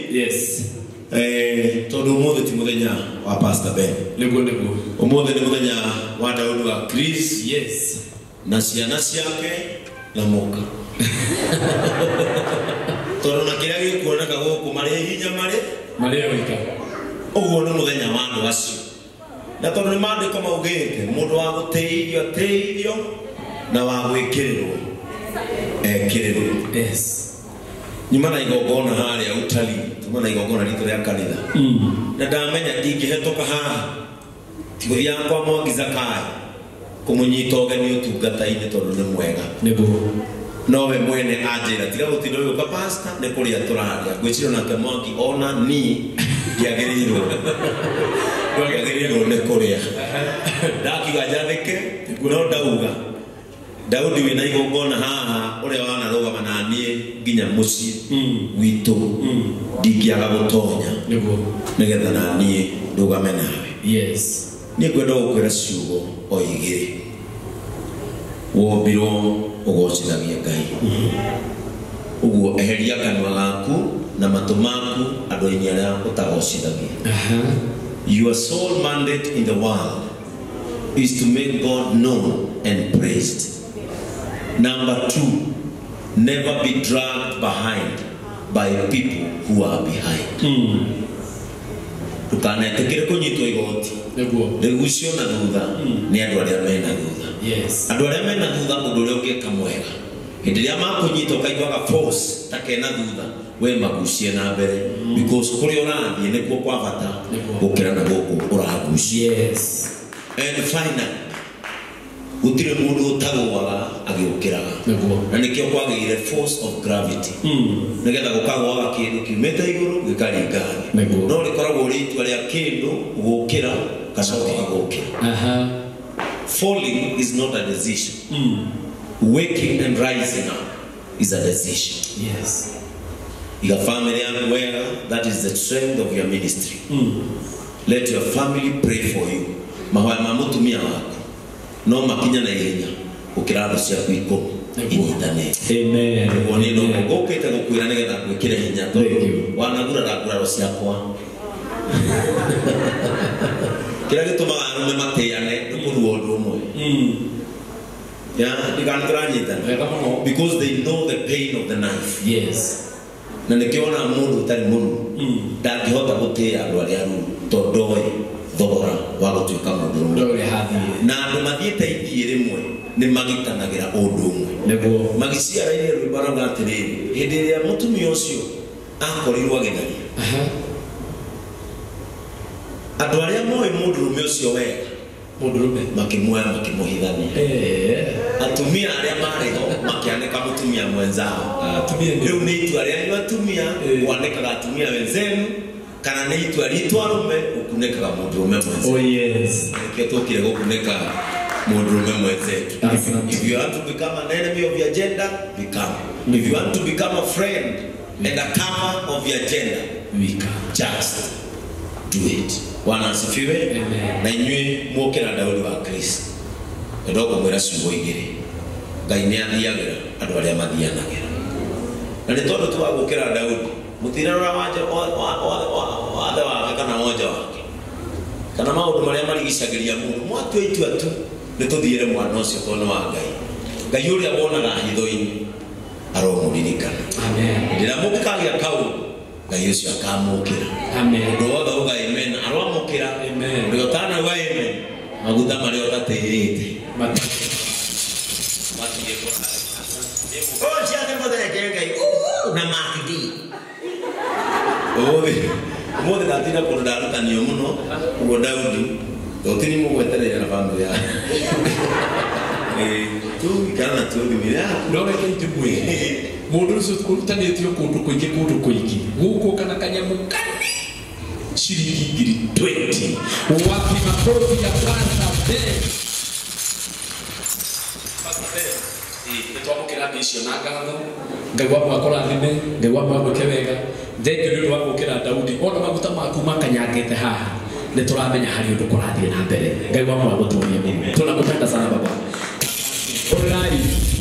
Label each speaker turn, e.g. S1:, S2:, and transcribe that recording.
S1: Yes.
S2: Todo mundo te mudenya wa Pastor Ben.
S1: Nego.
S2: Umude ni mudenya wa Daudi wa Chris.
S1: Yes.
S2: Na ciana ciake na moka. Toro na kira gikuoneka guku mari hinya mari
S1: wika.
S2: Uguo ni muthenya wa andu acio. Na toro ni mandiko maugite mundu wa guteithio na wa gwikirirwo ekirirwo.
S1: Yes.
S2: Nyuma na igongona haria utali tuma na igongona rito ria kanitha na ndamenya ndingihetoka haha tiguthia kwa Mwangi Zakai kumunyita ogeni utungata-ini tondu ni mwega
S1: nego
S2: nowe mwene anjira tiga gutinda uyu pastor ni kuria turaria gwiciro nake Mwangi ona ni ndiagirirwo ni kuria ndakiga njathike no ndauga Daudi wina igongona haha uria wana rugama na nie nginya muci witu ndikiaga gutonya nigetha na nie rugame nawe.
S1: Yes.
S2: Ni kwenda gukwira ciugo o igiri wombirwo ugocithagia Ngai uguo eheria kanua gaku na matu maku andu aini aria utagocithagia. Your sole mandate in the world is to make God known and praised. Number 2, never be dragged behind by people who are behind. Tukanetekere kunyitwo igoti. Regucio na thutha ni andu aria mena thutha.
S1: Yes.
S2: Andu aria mena thutha mundu uria ungeka mwega. Hindi ria makunyitwo kaigwaga force takena thutha we magucie na mbere because kuri urathie nikuo kwa bata gukira na guku uragucie.
S1: Yes.
S2: And finally utire mundu utagwaga agiukiraga na nikio kwagire force of gravity nigetha gukagwaga kindu kimeta iguru gikaringana no rikoragwo riitwa ria kindu gukira kacoka gukira. Falling is not a decision. Waking and rising up is a decision.
S1: Yes.
S2: Your family and where that is the strength of your ministry. Let your family pray for you. Mahoya mamutumia wako no makinya na ihenya ukirado cia kwiko inyitane.
S1: Amen.
S2: Woni no gukite gukwira nigetha gwikire hinya tondu wanagura rakura ciakwa kira gituma arume mateane ndukuruo undu umwe because they know the pain of the knife.
S1: Yes.
S2: Na nikiona mundu utari munu ndangihota gutia andu aria aru tondu thogora wa gutuika mundu na andu mathiete ithie rimwe ni magitanagira undu umwe magiciara ine rwibara atiriri hindi ria mutumia ucio akorirwo agenaria andu aria moi mundurume ucio wega
S1: mundurume
S2: makimwoya makimuhithania atumia aria mariho makianeka mutumia mwenzao riu ni itua ria ni atumia wanekaga atumia wenzenu kana ni itua ritu arume ukunekaga mundurume mwenzao.
S1: Oh yes.
S2: Nikio tukire gukuneka mundurume mwenzetu. If you want to become an enemy of your gender, become. If you want to become a friend and a cover of your gender, become. Just do it. Bwana asifiwe.
S1: Amen.
S2: Na inywe mukira Daudi wa Kristo ndoko mwira ciugo igiri Ngai ni athiagira andu aria mathianagira na nĩ tondũ tu wa gũkĩra Daudi mũtirarora wanja wathe wake kana wonja wake kana maũndũ marĩa marigicagĩria mũndũ mwatua itua tu nĩ tũthiĩre mwana ũcio tondũ nĩ wa Ngai. Ngai ũrĩa wonaga hitho-inĩ aromũririkana. Rĩrĩa mũngĩkagĩa kaũndũ Ngai ũcio akamũkĩra. Ũndũ wothe uga amen aromũkĩra. Ũrĩa ũtanauga amen maguta marĩa ũtatĩrĩte matige kũrara. Oja nĩ mũtheke Ngai na makidi ũmũthĩ ndatinda kũndũ ndarutanio mũno ũguo Daudi tũtiri mũgweterera na bamĩrĩ yake tũgĩikara na tũthimire
S1: ndoreke itũmwe mũndũ ũcio ũrutanĩtio kũndũ kũingĩ gũkũ kana kanyamũ kanini ciringi 20 wapi makofi ya Pastor Ben twamũkĩra icio na ngatho Ngai wa mwakora thime Ngai wa mwagũke wega thengiũ nĩ ũndũ wa gũkĩra Daudi ona maguta maku makanyangĩte haha nĩ tũramenya harĩ ũndũ kũrathiĩ na mbere Ngai wa mwagũtũria mũno tunakupenda sana baba. Alright.